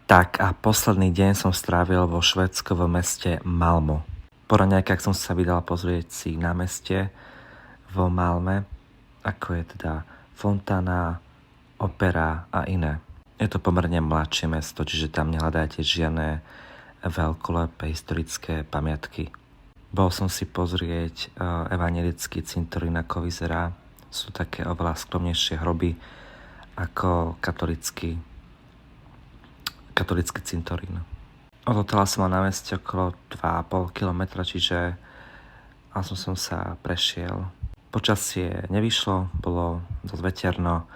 Tak a posledný deň som strávil vo švédskovom meste Malmo. Po raňajkách som sa vydal pozrieť si na meste vo Malme, ako je teda fontána, opera a iné. Je to pomerne mladšie mesto, čiže tam nehľadáte žiadne veľkolepé historické pamiatky. Bol som si pozrieť evanjelický cintorín, ako vyzerá. Sú také oveľa skromnejšie hroby ako katolický cintorín. Od hotela som mal na meste okolo 2,5 km, čiže som sa prešiel. Počasie nevyšlo, bolo dosť veterno,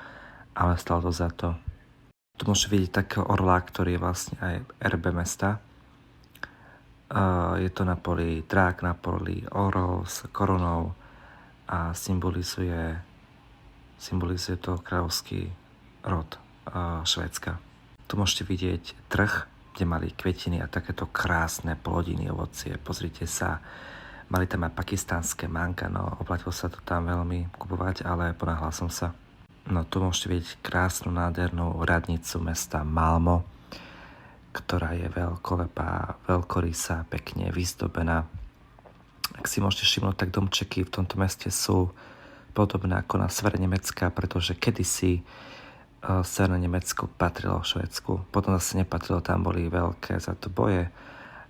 ale stalo to za to. Tu môžete vidieť takého orla, ktorý je vlastne aj RB mesta. Je to na poli drák, na poli orol s korunou a symbolizuje to kráľovský rod Švédska. Tu môžete vidieť trh, kde mali kvetiny a takéto krásne plodiny, ovocie. Pozrite sa, mali tam aj pakistánske manga, no oplatilo sa to tam veľmi kupovať, ale ponáhľal som sa. No tu môžete vidieť krásnu, nádhernú radnicu mesta Malmo, ktorá je veľkolepá, veľkorysá, pekne vyzdobená. Ak si môžete všimnúť, tak domčeky v tomto meste sú podobné ako na severe Nemecka, pretože kedysi severné Nemecko patrilo Švédsku. Potom zase nepatrilo, tam boli veľké za to boje.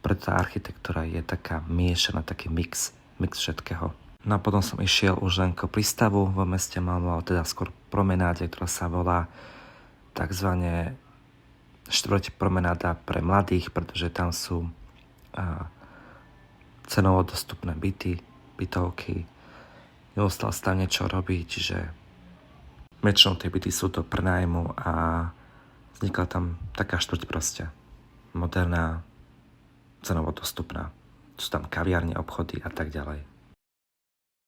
Preto tá architektúra je taká miešaná, taký mix všetkého. No a potom som išiel už len k prístavu vo meste Malmo, teda skôr promenáde, ktorá sa volá takzvané štvrť promenáda pre mladých, pretože tam sú cenovo dostupné bytovky. Neustále sa tam niečo robí, čiže väčšinou tie byty sú do prenájmu a vznikla tam taká štvrť proste. Moderná, cenovo dostupná. Sú tam kaviárne, obchody a tak ďalej.